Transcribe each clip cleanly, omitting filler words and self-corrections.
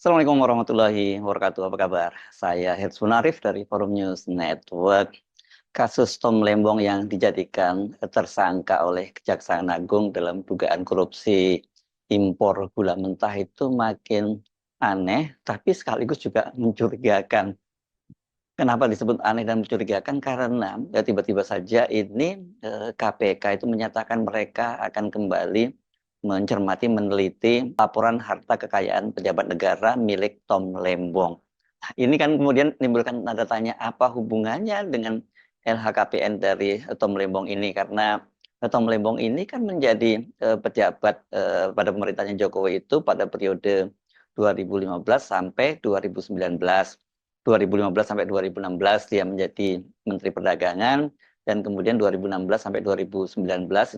Assalamualaikum warahmatullahi wabarakatuh. Apa kabar? Saya Herzmun Arif dari Forum News Network. Kasus Tom Lembong yang dijadikan tersangka oleh Kejaksaan Agung dalam dugaan korupsi impor gula mentah itu makin aneh, tapi sekaligus juga mencurigakan. Kenapa disebut aneh dan mencurigakan? Karena ya tiba-tiba saja ini KPK itu menyatakan mereka akan kembali mencermati, meneliti laporan harta kekayaan pejabat negara milik Tom Lembong. Ini kan kemudian menimbulkan tanda tanya apa hubungannya dengan LHKPN dari Tom Lembong ini karena Tom Lembong ini kan menjadi pejabat pada pemerintahnya Jokowi itu pada periode 2015 sampai 2019. 2015 sampai 2016 dia menjadi Menteri Perdagangan dan kemudian 2016 sampai 2019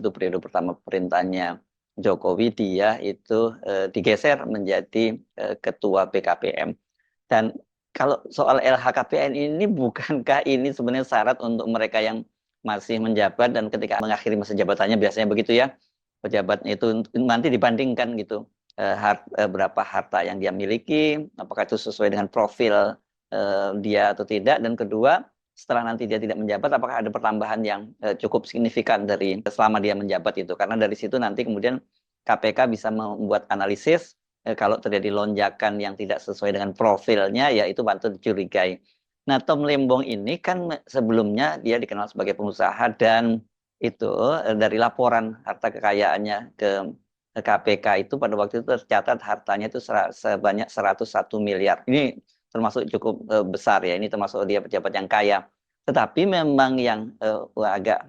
itu periode pertama pemerintahannya Jokowi dia itu digeser menjadi Ketua BKPM. Dan kalau soal LHKPN ini bukankah ini sebenarnya syarat untuk mereka yang masih menjabat dan ketika mengakhiri masa jabatannya biasanya begitu ya pejabatnya itu nanti dibandingkan gitu berapa harta yang dia miliki, apakah itu sesuai dengan profil dia atau tidak, dan kedua setelah nanti dia tidak menjabat apakah ada pertambahan yang cukup signifikan dari selama dia menjabat itu, karena dari situ nanti kemudian KPK bisa membuat analisis kalau terjadi lonjakan yang tidak sesuai dengan profilnya ya itu patut dicurigai. Nah, Tom Lembong ini kan sebelumnya dia dikenal sebagai pengusaha dan itu dari laporan harta kekayaannya ke KPK itu pada waktu itu tercatat hartanya itu sebanyak 101 miliar. Ini termasuk cukup besar ya, ini termasuk dia pejabat yang kaya. Tetapi memang yang agak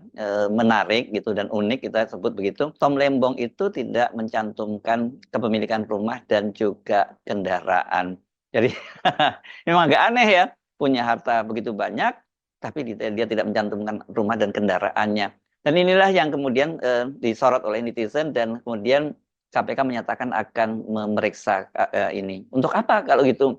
menarik gitu dan unik kita sebut begitu, Tom Lembong itu tidak mencantumkan kepemilikan rumah dan juga kendaraan. Jadi memang agak aneh ya, punya harta begitu banyak, tapi dia tidak mencantumkan rumah dan kendaraannya. Dan inilah yang kemudian disorot oleh netizen dan kemudian KPK menyatakan akan memeriksa ini. Untuk apa kalau gitu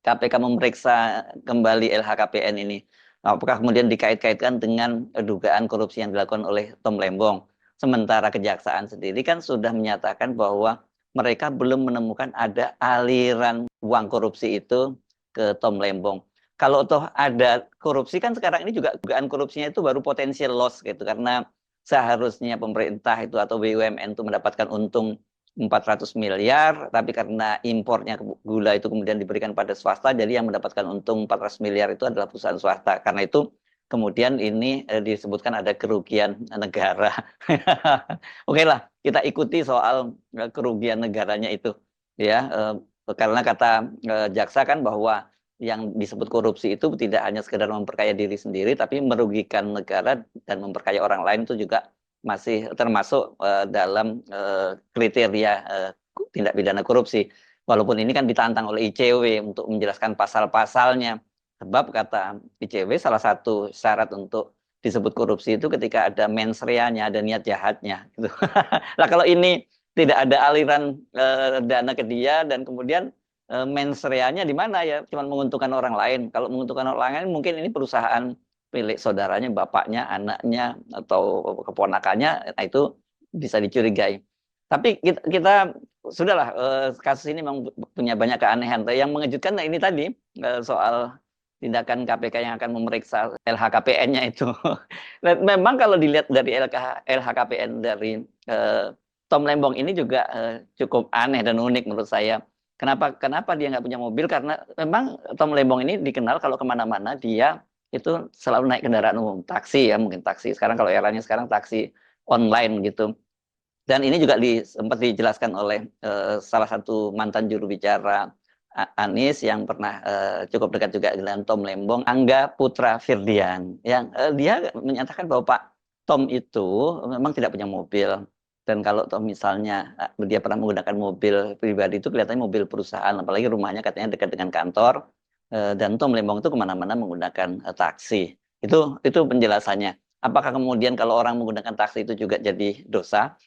KPK memeriksa kembali LHKPN ini? Apakah kemudian dikait-kaitkan dengan dugaan korupsi yang dilakukan oleh Tom Lembong? Sementara Kejaksaan sendiri kan sudah menyatakan bahwa mereka belum menemukan ada aliran uang korupsi itu ke Tom Lembong. Kalau toh ada korupsi kan sekarang ini juga dugaan korupsinya itu baru potensial loss gitu karena seharusnya pemerintah itu atau BUMN itu mendapatkan untung 400 miliar, tapi karena impornya gula itu kemudian diberikan pada swasta, jadi yang mendapatkan untung 400 miliar itu adalah perusahaan swasta. Karena itu kemudian ini disebutkan ada kerugian negara. Oke lah, kita ikuti soal kerugian negaranya itu. Ya, karena kata jaksa kan bahwa yang disebut korupsi itu tidak hanya sekedar memperkaya diri sendiri, tapi merugikan negara dan memperkaya orang lain itu juga masih termasuk dalam kriteria tindak pidana korupsi. Walaupun ini kan ditantang oleh ICW untuk menjelaskan pasal-pasalnya. Sebab kata ICW salah satu syarat untuk disebut korupsi itu ketika ada mens rea-nya, ada niat jahatnya. Gitu. Nah kalau ini tidak ada aliran dana ke dia dan kemudian mens rea-nya di mana ya? Cuma menguntungkan orang lain. Kalau menguntungkan orang lain mungkin ini perusahaan milik saudaranya, bapaknya, anaknya, atau keponakannya, nah itu bisa dicurigai. Tapi kita sudahlah, kasus ini memang punya banyak keanehan. Yang mengejutkan ini tadi soal tindakan KPK yang akan memeriksa LHKPN-nya itu. Memang kalau dilihat dari LHKPN dari Tom Lembong ini juga cukup aneh dan unik menurut saya. Kenapa dia nggak punya mobil? Karena memang Tom Lembong ini dikenal kalau kemana-mana dia itu selalu naik kendaraan umum, taksi ya mungkin taksi. Sekarang kalau eranya sekarang taksi online gitu. Dan ini juga sempat dijelaskan oleh salah satu mantan juru bicara Anies yang pernah cukup dekat juga dengan Tom Lembong, Angga Putra Firdian, yang dia menyatakan bahwa Pak Tom itu memang tidak punya mobil. Dan kalau Tom misalnya dia pernah menggunakan mobil pribadi itu kelihatannya mobil perusahaan, apalagi rumahnya katanya dekat dengan kantor. Dan Tom Lembong itu kemana-mana menggunakan taksi. Itu penjelasannya. Apakah kemudian kalau orang menggunakan taksi itu juga jadi dosa?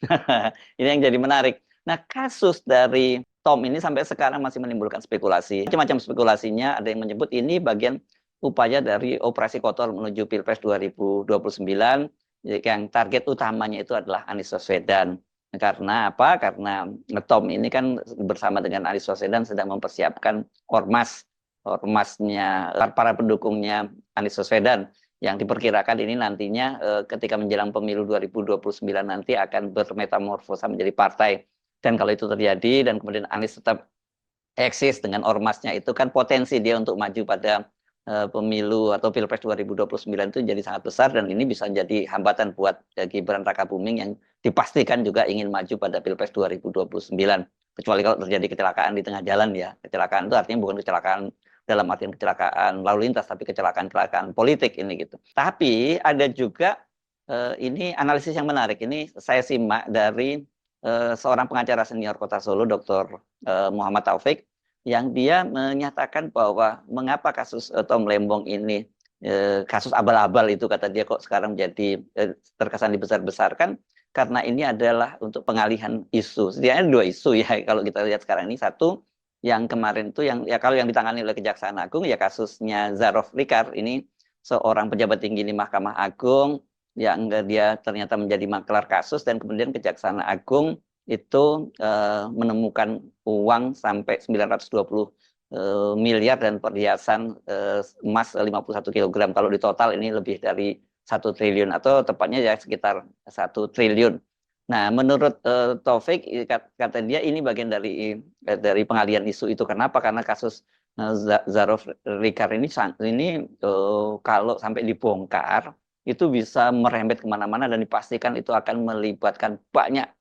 Ini yang jadi menarik. Nah, kasus dari Tom ini sampai sekarang masih menimbulkan spekulasi. Macam-macam spekulasinya, ada yang menyebut ini bagian upaya dari operasi kotor menuju Pilpres 2029, yang target utamanya itu adalah Anies Baswedan. Karena apa? Karena Tom ini kan bersama dengan Anies Baswedan sedang mempersiapkan ormasnya para pendukungnya Anies Baswedan yang diperkirakan ini nantinya ketika menjelang pemilu 2029 nanti akan bermetamorfosa menjadi partai. Dan kalau itu terjadi dan kemudian Anies tetap eksis dengan ormasnya itu kan potensi dia untuk maju pada pemilu atau Pilpres 2029 itu jadi sangat besar dan ini bisa jadi hambatan buat Gibran Rakabuming yang dipastikan juga ingin maju pada Pilpres 2029. Kecuali kalau terjadi kecelakaan di tengah jalan ya. Kecelakaan itu artinya bukan kecelakaan dalam artian kecelakaan lalu lintas tapi kecelakaan politik ini gitu. Tapi ada juga ini analisis yang menarik. Ini saya simak dari seorang pengacara senior Kota Solo, Dr. Muhammad Taufik, yang dia menyatakan bahwa mengapa kasus Tom Lembong ini kasus abal-abal itu kata dia kok sekarang menjadi terkesan dibesar-besarkan karena ini adalah untuk pengalihan isu. Setidaknya dua isu ya kalau kita lihat sekarang ini. Satu yang kemarin itu yang ya kalau yang ditangani oleh Kejaksaan Agung ya kasusnya Zarof Likar, ini seorang pejabat tinggi di Mahkamah Agung yang dia ternyata menjadi maklar kasus dan kemudian Kejaksaan Agung itu menemukan uang sampai 920 miliar dan perhiasan emas 51 kilogram. Kalau di total ini lebih dari 1 triliun atau tepatnya ya sekitar 1 triliun. Nah, menurut Taufik kata dia ini bagian dari pengalian isu itu. Kenapa? Karena kasus Zarof Likar ini kalau sampai dibongkar itu bisa merembet kemana-mana dan dipastikan itu akan melibatkan banyak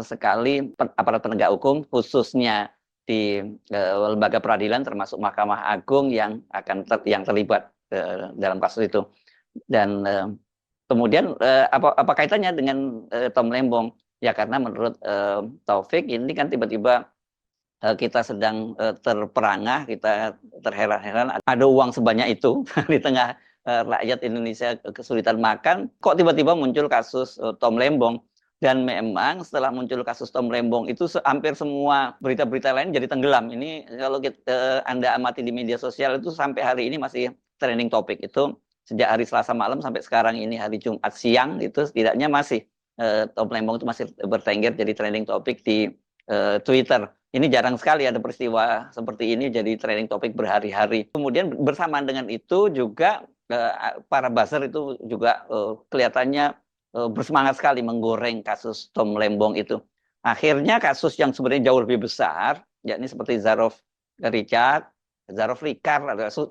sekali aparat penegak hukum khususnya di lembaga peradilan termasuk Mahkamah Agung yang yang terlibat dalam kasus itu. Dan kemudian apa kaitannya dengan Tom Lembong? Ya karena menurut Taufik ini kan tiba-tiba kita sedang terperangah, kita terheran-heran ada uang sebanyak itu di tengah rakyat Indonesia kesulitan makan, kok tiba-tiba muncul kasus Tom Lembong. Dan memang setelah muncul kasus Tom Lembong itu hampir semua berita-berita lain jadi tenggelam. Ini kalau Anda amati di media sosial itu sampai hari ini masih trending topik itu sejak hari Selasa malam sampai sekarang ini hari Jumat siang itu setidaknya masih Tom Lembong itu masih bertengger jadi trending topik di Twitter. Ini jarang sekali ada peristiwa seperti ini jadi trending topik berhari-hari. Kemudian bersamaan dengan itu juga para buzzer itu juga kelihatannya bersemangat sekali menggoreng kasus Tom Lembong itu. Akhirnya kasus yang sebenarnya jauh lebih besar, yakni seperti Zarof Likar,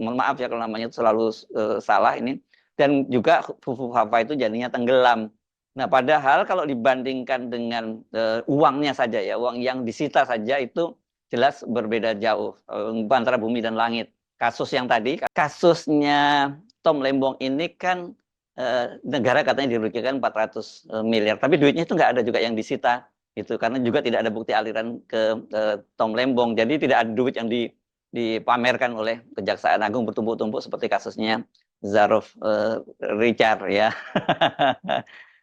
mohon maaf ya kalau namanya selalu salah ini, dan juga Fufu Fafa itu jadinya tenggelam. Nah, padahal kalau dibandingkan dengan uangnya saja ya, uang yang disita saja itu jelas berbeda jauh antara bumi dan langit. Kasus yang tadi, kasusnya Tom Lembong ini kan negara katanya dirugikan 400 miliar, tapi duitnya itu nggak ada juga yang disita, gitu karena juga tidak ada bukti aliran ke Tom Lembong, jadi tidak ada duit yang dipamerkan oleh Kejaksaan Agung bertumpuk-tumpuk seperti kasusnya Zarof Richard ya.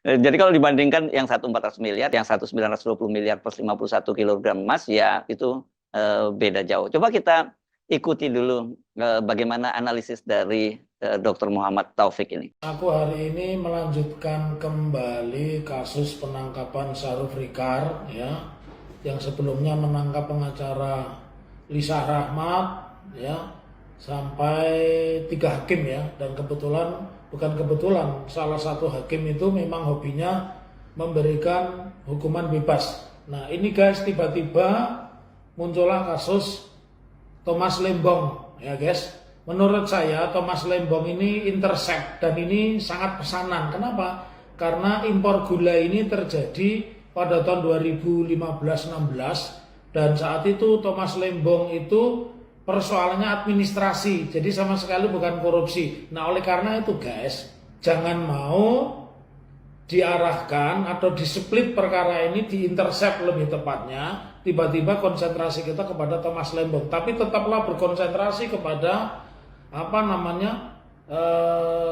Jadi kalau dibandingkan yang satu 400 miliar, yang satu 920 miliar plus 51 kilogram emas ya itu beda jauh. Coba kita ikuti dulu bagaimana analisis dari Dr. Muhammad Taufik ini. Aku hari ini melanjutkan kembali kasus penangkapan Zarof Likar ya, yang sebelumnya menangkap pengacara Lisa Rahmat ya, sampai 3 hakim ya, dan bukan kebetulan salah satu hakim itu memang hobinya memberikan hukuman bebas. Nah ini guys, tiba-tiba muncullah kasus Thomas Lembong ya guys. Menurut saya Thomas Lembong ini intercept dan ini sangat pesanan. Kenapa? Karena impor gula ini terjadi pada tahun 2015-16 dan saat itu Thomas Lembong itu persoalannya administrasi, jadi sama sekali bukan korupsi. Nah oleh karena itu guys, jangan mau diarahkan atau displit perkara ini, diintercept lebih tepatnya, tiba-tiba konsentrasi kita kepada Thomas Lembong. Tapi tetaplah berkonsentrasi kepada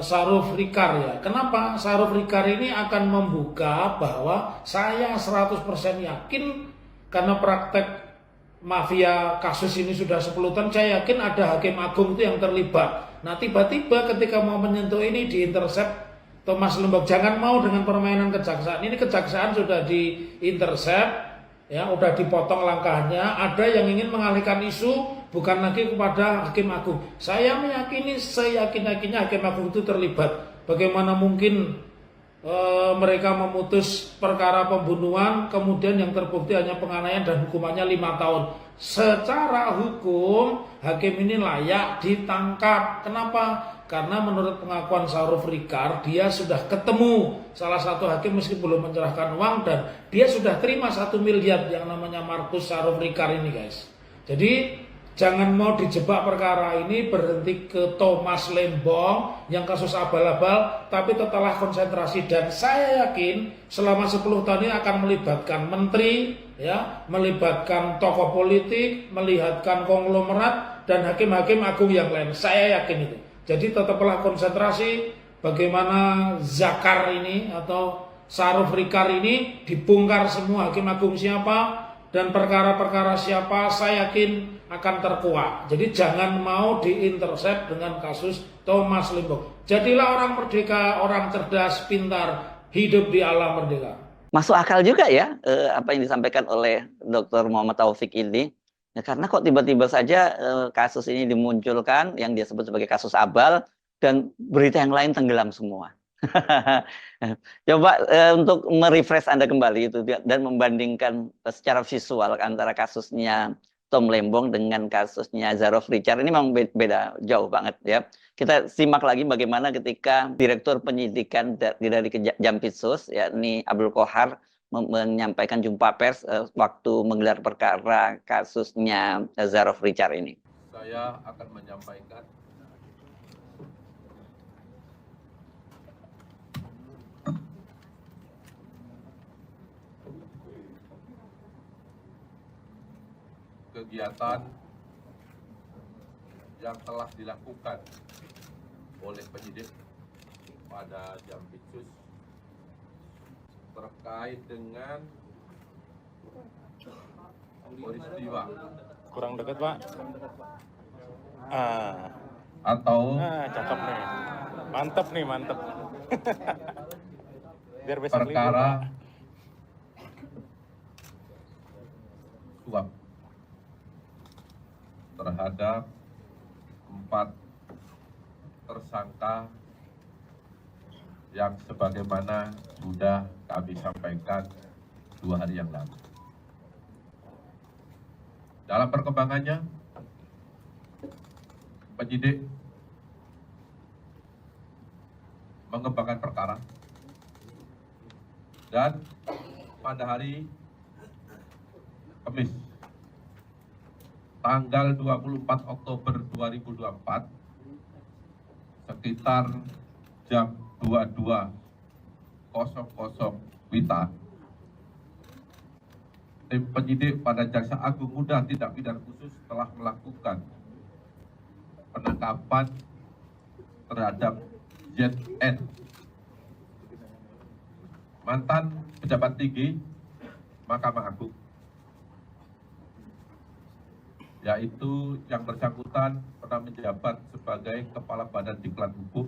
Zarof Likar ya. Kenapa? Zarof Likar ini akan membuka bahwa saya 100% yakin karena praktek mafia kasus ini sudah 10 tahun, saya yakin ada hakim agung itu yang terlibat. Nah tiba-tiba ketika mau menyentuh ini diintercept Thomas Lembong. Jangan mau dengan permainan kejaksaan. Ini kejaksaan sudah di-intercept, ya, udah dipotong langkahnya. Ada yang ingin mengalihkan isu bukan lagi kepada Hakim Agung. Saya meyakini, seyakin-yakinnya Hakim Agung itu terlibat. Bagaimana mungkin mereka memutus perkara pembunuhan, kemudian yang terbukti hanya penganiayaan dan hukumannya 5 tahun. Secara hukum, hakim ini layak ditangkap. Kenapa? Karena menurut pengakuan Saruf Rikar, dia sudah ketemu salah satu hakim meski belum menyerahkan uang, dan dia sudah terima 1 miliar yang namanya Markus Saruf Rikar ini, guys. Jadi jangan mau dijebak perkara ini berhenti ke Thomas Lembong yang kasus abal-abal, tapi tetaplah konsentrasi. Dan saya yakin selama 10 tahun ini akan melibatkan menteri, ya, melibatkan tokoh politik, melibatkan konglomerat dan hakim-hakim agung yang lain. Saya yakin itu. Jadi tetaplah konsentrasi bagaimana Zakar ini atau Saruf Rikar ini dibongkar semua, hakim agung siapa dan perkara-perkara siapa, saya yakin akan terkuak. Jadi jangan mau diintercept dengan kasus Thomas Lembong. Jadilah orang merdeka, orang cerdas, pintar, hidup di alam merdeka. Masuk akal juga ya apa yang disampaikan oleh Dr. Muhammad Taufik ini. Ya, karena kok tiba-tiba saja kasus ini dimunculkan yang dia sebut sebagai kasus abal dan berita yang lain tenggelam semua. Coba untuk merefresh Anda kembali itu dan membandingkan secara visual antara kasusnya Tom Lembong dengan kasusnya Saruf Rikar, ini memang beda jauh banget ya. Kita simak lagi bagaimana ketika Direktur Penyidikan dari Jampitsus, yakni Abdul Qohar, menyampaikan jumpa pers waktu menggelar perkara kasusnya Saruf Rikar ini. Saya akan menyampaikan kegiatan yang telah dilakukan oleh penyidik pada Jampitsus terkait dengan peristiwa Kurang dekat, Pak. atau Cakep nih. Mantep nih, mantep. Biar besok libur, perkara Pak. suap terhadap 4 tersangka yang sebagaimana sudah kami sampaikan 2 hari yang lalu. Dalam perkembangannya, penyidik mengembangkan perkara dan pada hari Kamis tanggal 24 Oktober 2024 sekitar jam 22.00 WITA, tim penyidik pada Jaksa Agung Muda Tindak Pidana Khusus telah melakukan penangkapan terhadap ZN, mantan pejabat tinggi Mahkamah Agung, yaitu yang bersangkutan pernah menjabat sebagai Kepala Badan Diklat Hukum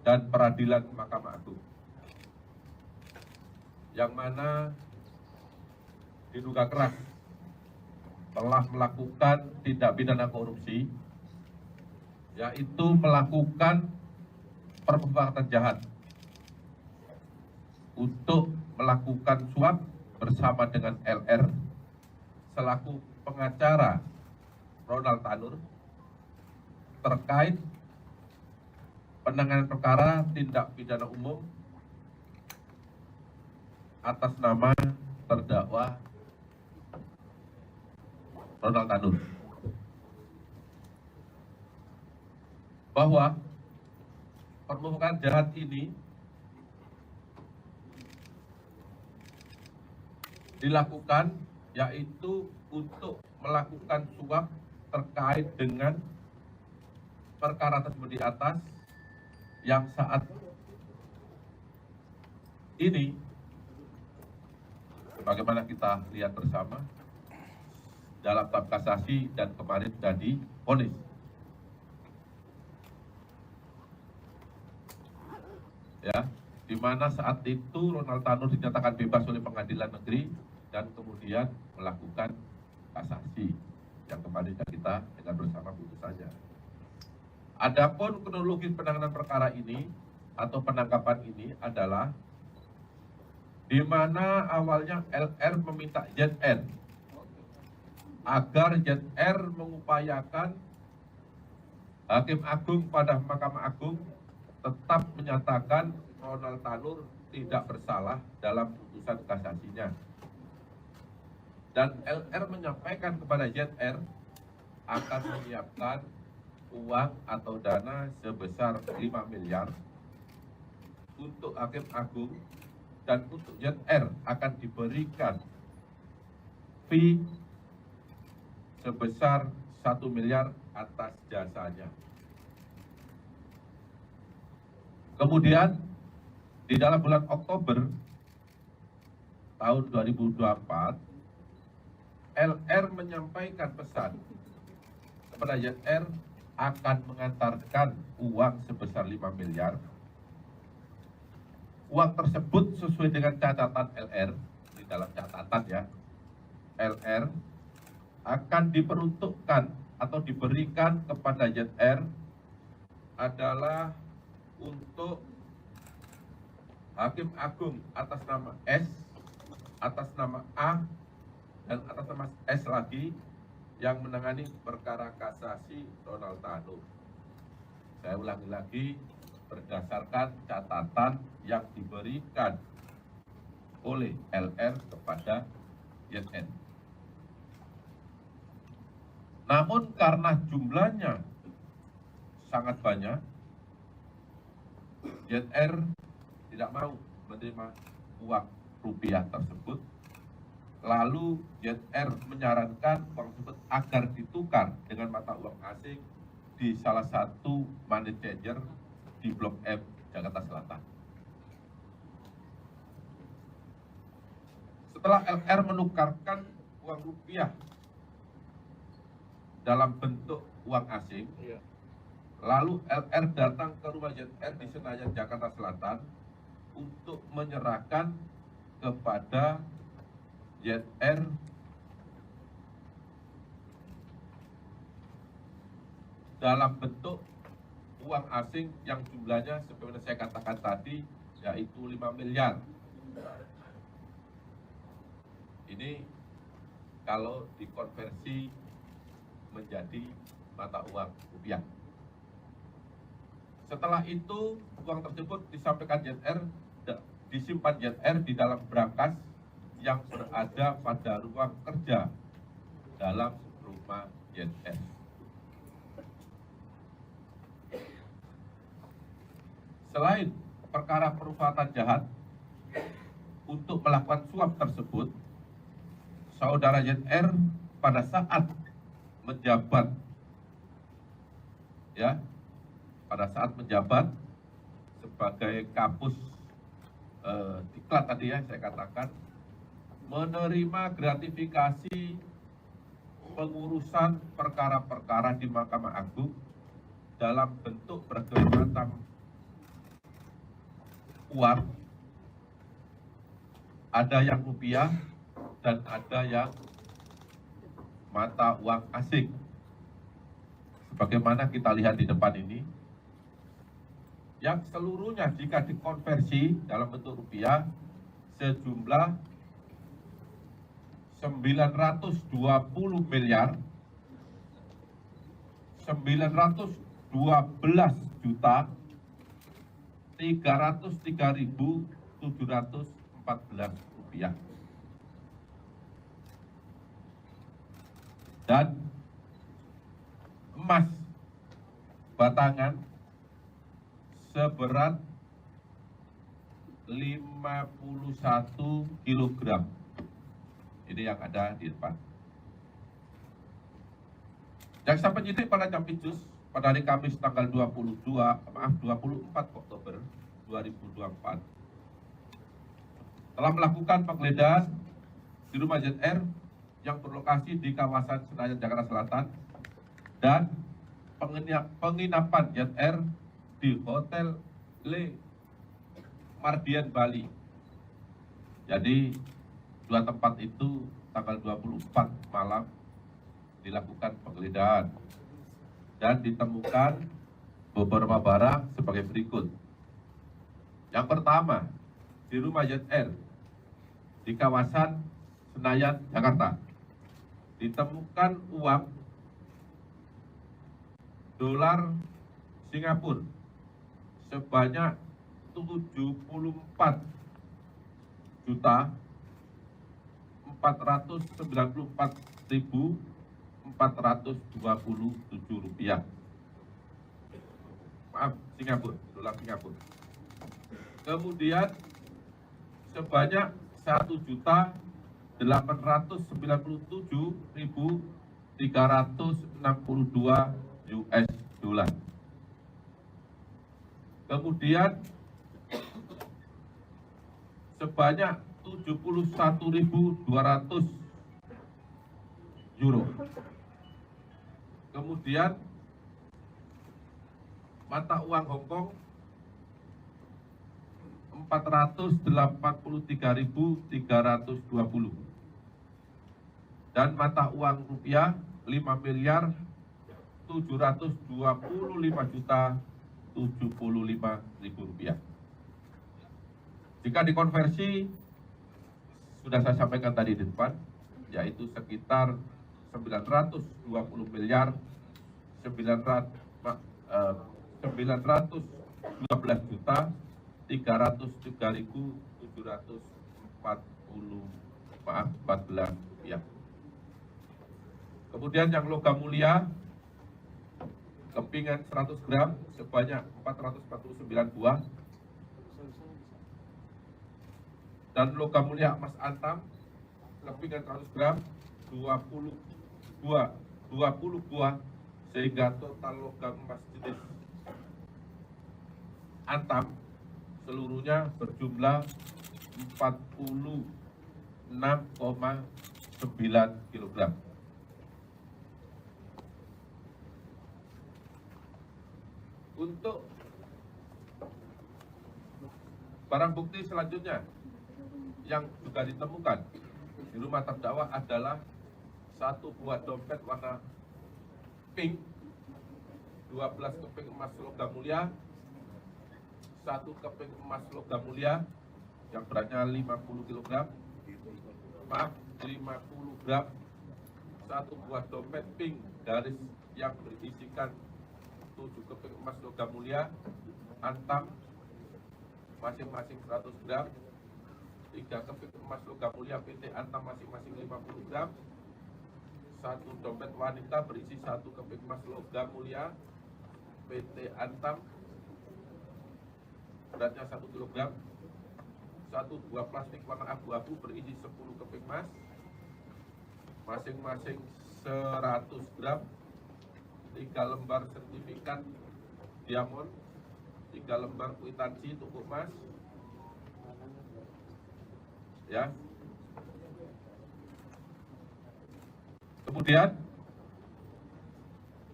dan Peradilan Mahkamah Agung, yang mana diduga keras telah melakukan tindak pidana korupsi, yaitu melakukan perbuatan jahat untuk melakukan suap bersama dengan LR selaku pengacara Ronald Tanur terkait penanganan perkara tindak pidana umum atas nama terdakwa Ronald Tanur, bahwa perbuatan jahat ini dilakukan yaitu untuk melakukan suap terkait dengan perkara tersebut di atas, yang saat ini sebagaimana kita lihat bersama dalam bab kasasi dan kemarin sudah divonis. Ya, di mana saat itu Ronald Tanur dinyatakan bebas oleh pengadilan negeri dan kemudian melakukan kasasi yang kemarin kita dengan bersama putusannya. Adapun kronologi penanganan perkara ini atau penangkapan ini adalah di mana awalnya LR meminta ZR agar ZR mengupayakan Hakim Agung pada Mahkamah Agung tetap menyatakan Ronald Tanur tidak bersalah dalam putusan kasasinya. Dan LR menyampaikan kepada ZR akan menyiapkan uang atau dana sebesar 5 miliar untuk Hakim Agung, dan untuk ZR akan diberikan fee sebesar 1 miliar atas jasanya. Kemudian di dalam bulan Oktober tahun 2024, LR menyampaikan pesan kepada ZR akan mengantarkan uang sebesar 5 miliar. Uang tersebut sesuai dengan catatan LR, di dalam catatan ya, LR akan diperuntukkan atau diberikan kepada ZR adalah untuk Hakim Agung atas nama S, atas nama A, dan atas nama S lagi yang menangani perkara kasasi Ronald Tanur. Saya ulangi lagi, berdasarkan catatan yang diberikan oleh LR kepada ZN. Namun karena jumlahnya sangat banyak, ZR tidak mau menerima uang rupiah tersebut. Lalu ZR menyarankan uang tersebut agar ditukar dengan mata uang asing di salah satu money changer di Blok M, Jakarta Selatan. Setelah LR menukarkan uang rupiah dalam bentuk uang asing, lalu LR datang ke rumah ZR di Senayan, Jakarta Selatan untuk menyerahkan kepada ZR dalam bentuk uang asing yang jumlahnya seperti saya katakan tadi, yaitu 5 miliar. Ini kalau dikonversi menjadi mata uang rupiah. Setelah itu uang tersebut disampaikan ZR, disimpan ZR di dalam brankas yang berada pada ruang kerja dalam rumah ZR. Selain perkara perbuatan jahat untuk melakukan suap tersebut, saudara ZR pada saat menjabat, pada saat menjabat sebagai kapus diklat tadi ya saya katakan, menerima gratifikasi pengurusan perkara-perkara di Mahkamah Agung dalam bentuk berbagai macam uang, ada yang rupiah dan ada yang mata uang asing. Sebagaimana kita lihat di depan ini, yang seluruhnya jika dikonversi dalam bentuk rupiah sejumlah 920 miliar 912 juta 303.714 rupiah. Dan emas batangan seberat 51 kg. Ini yang ada di depan. Jaksa penyidik pada Jampitsus pada hari Kamis tanggal 24 Oktober 2024 telah melakukan penggeledahan di rumah ZR yang berlokasi di kawasan Senayan, Jakarta Selatan, dan penginapan ZR di Hotel Le Mardian, Bali. Jadi dua tempat itu tanggal 24 malam dilakukan penggeledahan dan ditemukan beberapa barang sebagai berikut. Yang pertama, di rumah YR di kawasan Senayan, Jakarta, ditemukan uang dolar Singapura sebanyak 74.494.427 rupiah. Maaf, Singapura, dolar Singapura. Kemudian sebanyak 1.897.362 US dollar. Kemudian sebanyak 71.200 euro. Kemudian mata uang Hongkong 483.320 dan mata uang rupiah 5.725.075.075 rupiah. Jika dikonversi, sudah saya sampaikan tadi di depan, yaitu sekitar 912.303.714 rupiah. Kemudian yang logam mulia, kepingan 100 gram sebanyak 449 buah, dan logam mulia emas antam kepingan 100 gram 20 buah, sehingga total logam emas jenis antam seluruhnya berjumlah 46,9 kg. Untuk barang bukti selanjutnya yang juga ditemukan di rumah terdakwa adalah satu buah dompet warna pink, 12 keping emas logam mulia, satu keping emas logam mulia yang beratnya 50 kg, 50 gram, satu buah dompet pink garis yang berisikan 7 keping emas logam mulia antam masing-masing 100 gram, 3 keping emas logam mulia PT antam masing-masing 50 gram, satu dompet wanita berisi 1 keping emas logam mulia PT antam beratnya 1 kg, satu buah plastik warna abu-abu berisi 10 keping emas masing-masing 100 gram, 3 lembar sertifikat diamond, 3 lembar kwitansi toko emas, ya. Kemudian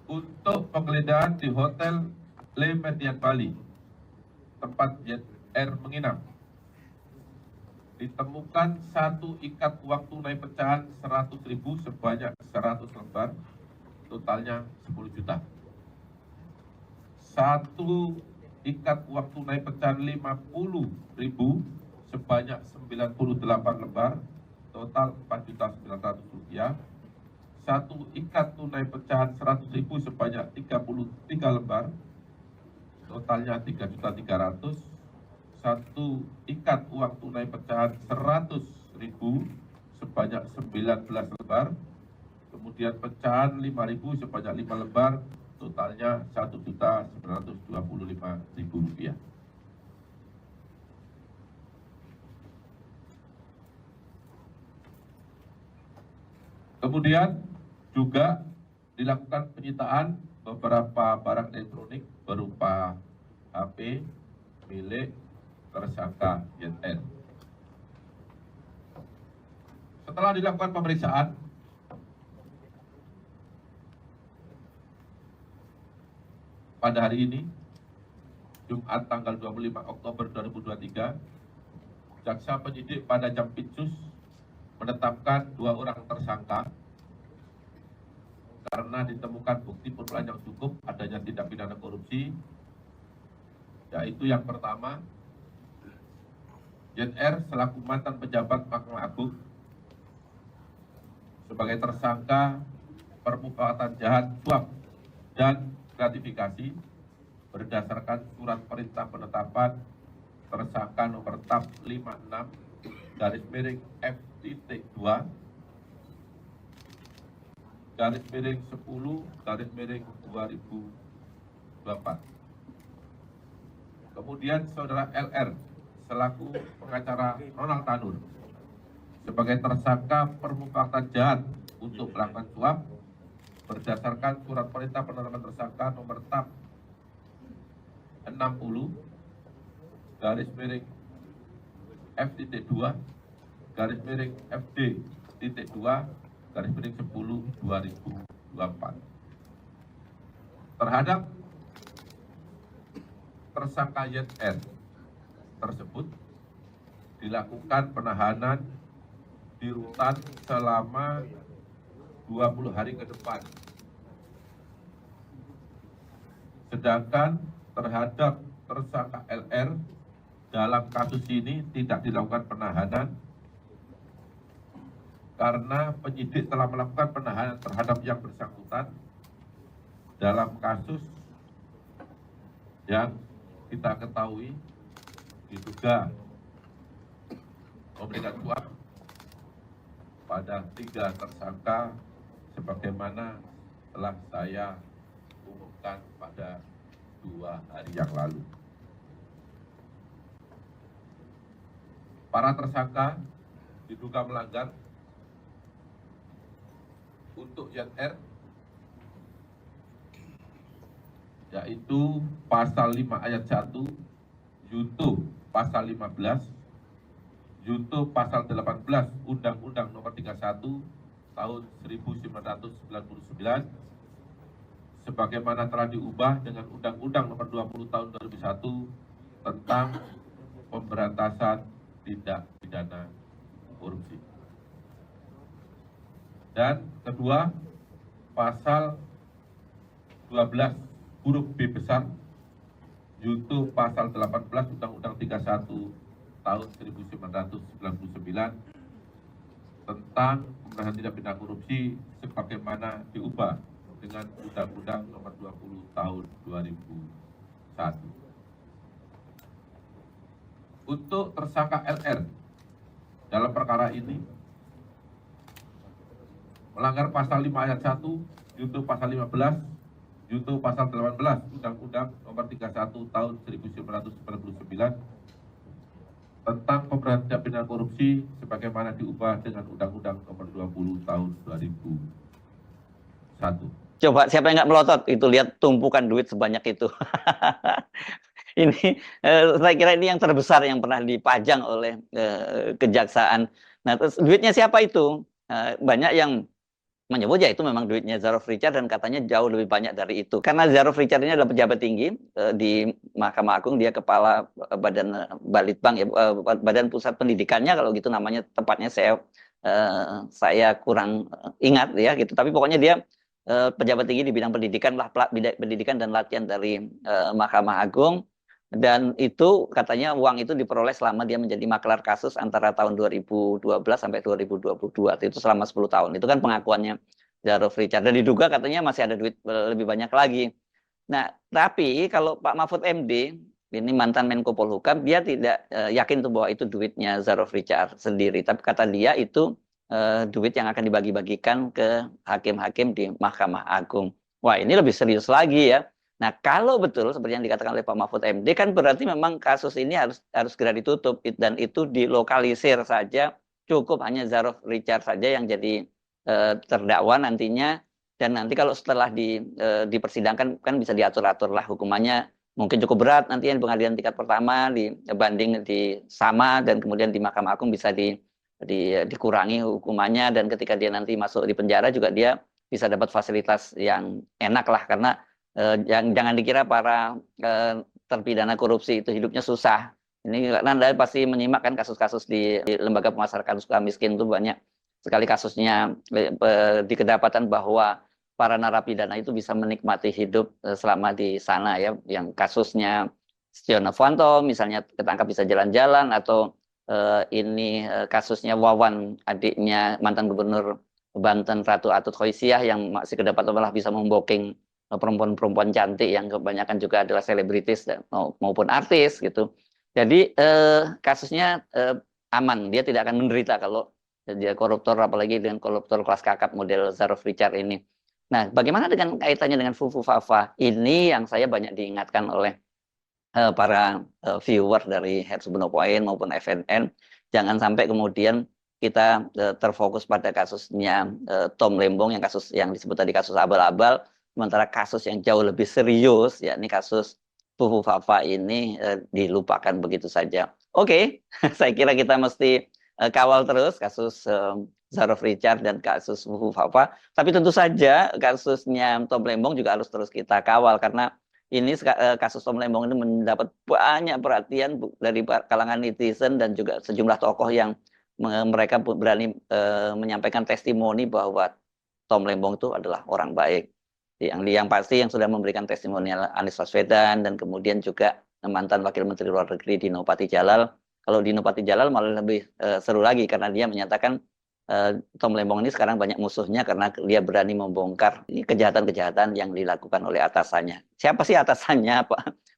untuk penggeledahan di Hotel Le Méridien Bali, tempat YR menginap, ditemukan satu ikat uang tunai pecahan 100.000 sebanyak 100 lembar, totalnya 10 juta. Satu ikat uang tunai pecahan 50.000 sebanyak 98 lembar, total 4.900.000 rupiah. Satu ikat tunai pecahan 100.000 sebanyak 33 lembar, totalnya 3.300.000. Satu ikat uang tunai pecahan 100.000 sebanyak 19 lembar, kemudian pecahan 5.000 sebanyak 5 lembar, totalnya 1.925.000 rupiah. Kemudian juga dilakukan penyitaan beberapa barang elektronik berupa HP milik tersangka YR. Setelah dilakukan pemeriksaan, pada hari ini Jumat tanggal 25 Oktober 2023, jaksa penyidik pada Jampitsus menetapkan 2 orang tersangka karena ditemukan bukti permulaan yang cukup adanya tindak pidana korupsi, yaitu yang pertama, ZR selaku mantan pejabat Mahkamah Agung sebagai tersangka permufakatan jahat suap dan gratifikasi berdasarkan surat perintah penetapan tersangka nomor TAP 56-2-10-2024. Kemudian saudara LR selaku pengacara Ronald Tanur sebagai tersangka permufakatan jahat untuk melakukan suap berdasarkan surat perintah penetapan tersangka nomor TAP 60-F-2-FD-10/2024 terhadap tersangka YR tersebut dilakukan penahanan di rutan selama 20 hari ke depan. Sedangkan terhadap tersangka LR dalam kasus ini tidak dilakukan penahanan karena penyidik telah melakukan penahanan terhadap yang bersangkutan dalam kasus yang kita ketahui diduga memberikan suap pada 3 tersangka sebagaimana telah saya umumkan pada 2 hari yang lalu. Para tersangka diduga melanggar untuk ZR yaitu pasal 5 ayat 1, junto pasal 15, junto pasal 18 Undang-Undang Nomor 31 tahun 1999 sebagaimana telah diubah dengan Undang-Undang Nomor 20 tahun 2001 tentang pemberantasan tindak pidana korupsi. Dan kedua, pasal 12 huruf B besar junto pasal 18 Undang-Undang 31 tahun 1999 tentang pemberantasan tindak pidana korupsi sebagaimana diubah dengan Undang-Undang Nomor 20 tahun 2001. Untuk tersangka LR dalam perkara ini melanggar pasal 5 ayat 1, junto pasal 15, junto pasal 18 Undang-Undang Nomor 31 tahun 1999 tentang pemberantasan tindak pidana korupsi sebagaimana diubah dengan Undang-Undang Nomor 20 tahun 2001. Coba siapa yang nggak melotot itu, lihat tumpukan duit sebanyak itu. Ini saya kira ini yang terbesar yang pernah dipajang oleh kejaksaan. Nah, terus duitnya siapa itu? Banyak yang menyebut ya itu memang duitnya Zarov Richard dan katanya jauh lebih banyak dari itu. Karena Zarov Richard ini adalah pejabat tinggi di Mahkamah Agung, dia kepala Badan Balitbang ya, Badan Pusat Pendidikannya kalau gitu namanya tepatnya saya kurang ingat ya gitu. Tapi pokoknya dia pejabat tinggi di bidang pendidikan lah, pendidikan dan latihan dari Mahkamah Agung, dan itu katanya uang itu diperoleh selama dia menjadi maklar kasus antara tahun 2012 sampai 2022, itu selama 10 tahun. Itu kan pengakuannya Zarov Richard, dan diduga katanya masih ada duit lebih banyak lagi. Nah, tapi kalau Pak Mahfud MD ini mantan Menko Polhukam, dia tidak yakin tuh bahwa itu duitnya Zarov Richard sendiri, tapi kata dia itu duit yang akan dibagi-bagikan ke hakim-hakim di Mahkamah Agung. Wah, ini lebih serius lagi ya. Nah, kalau betul seperti yang dikatakan oleh Pak Mahfud MD, kan berarti memang kasus ini harus segera ditutup, dan itu dilokalisir saja, cukup hanya Zarov Richard saja yang jadi terdakwa nantinya, dan nanti kalau setelah dipersidangkan kan bisa diatur-atur lah hukumannya, mungkin cukup berat nanti di pengadilan tingkat pertama dibanding di sama, dan kemudian di Mahkamah Agung bisa dikurangi hukumannya, dan ketika dia nanti masuk di penjara juga dia bisa dapat fasilitas yang enak lah, karena jangan dikira para terpidana korupsi itu hidupnya susah. Ini Anda pasti menyimak kan kasus-kasus di lembaga pemasyarakatan suka miskin itu banyak sekali kasusnya di kedapatan bahwa para narapidana itu bisa menikmati hidup selama di sana ya. Yang kasusnya Setia Novanto misalnya ketangkap bisa jalan-jalan, atau kasusnya Wawan, adiknya mantan gubernur Banten Ratu Atut Khoisiah yang masih kedapatan malah bisa memboking perempuan-perempuan cantik yang kebanyakan juga adalah selebritis maupun artis gitu. Jadi kasusnya aman, dia tidak akan menderita kalau dia koruptor, apalagi dengan koruptor kelas kakap model Zarov Richard ini. Nah, bagaimana dengan kaitannya dengan Fufu Fafa? Ini yang saya banyak diingatkan oleh para viewer dari Hertz Buno Point maupun FNN. Jangan sampai kemudian kita terfokus pada kasusnya Tom Lembong, kasus yang disebut tadi kasus abal-abal, sementara kasus yang jauh lebih serius, yakni kasus Fufu Fafa ini dilupakan begitu saja. Oke, saya kira kita mesti kawal terus kasus Zarov Richard dan kasus Fufu Fafa. Tapi tentu saja kasusnya Tom Lembong juga harus terus kita kawal, karena ini kasus Tom Lembong ini mendapat banyak perhatian dari kalangan netizen dan juga sejumlah tokoh yang mereka berani menyampaikan testimoni bahwa Tom Lembong itu adalah orang baik. Yang pasti yang sudah memberikan testimonial Anies Baswedan dan kemudian juga mantan Wakil Menteri Luar Negeri Dino Patijalal. Kalau Dino Patijalal malah lebih seru lagi karena dia menyatakan Tom Lembong ini sekarang banyak musuhnya karena dia berani membongkar kejahatan-kejahatan yang dilakukan oleh atasannya. Siapa sih atasannya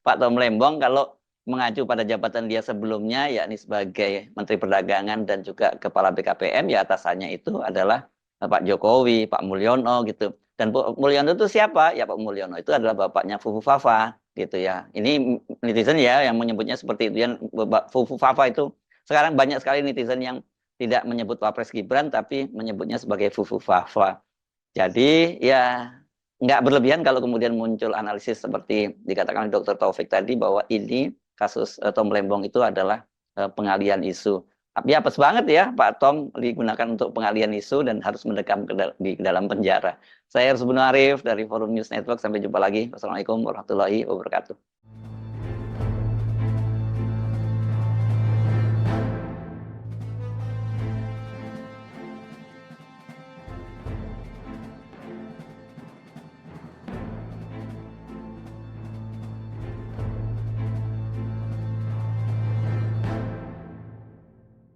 Pak Tom Lembong? Kalau mengacu pada jabatan dia sebelumnya, yakni sebagai Menteri Perdagangan dan juga Kepala BKPM, ya atasannya itu adalah Pak Jokowi, Pak Mulyono gitu. Dan Pak Mulyono itu siapa? Ya Pak Mulyono itu adalah bapaknya Fufu Fafa gitu ya. Ini netizen ya yang menyebutnya seperti itu. Yang Fufu Fafa itu sekarang banyak sekali netizen yang tidak menyebut Wapres Gibran tapi menyebutnya sebagai Fufu Fafa. Jadi ya nggak berlebihan kalau kemudian muncul analisis seperti dikatakan Dr. Taufik tadi bahwa ini kasus Tom Lembong itu adalah pengalian isu. Tapi apes banget ya Pak Tom digunakan untuk pengalian isu dan harus mendekam di dalam penjara. Saya Hertz Buno Arif dari Forum News Network. Sampai jumpa lagi. Wassalamualaikum warahmatullahi wabarakatuh.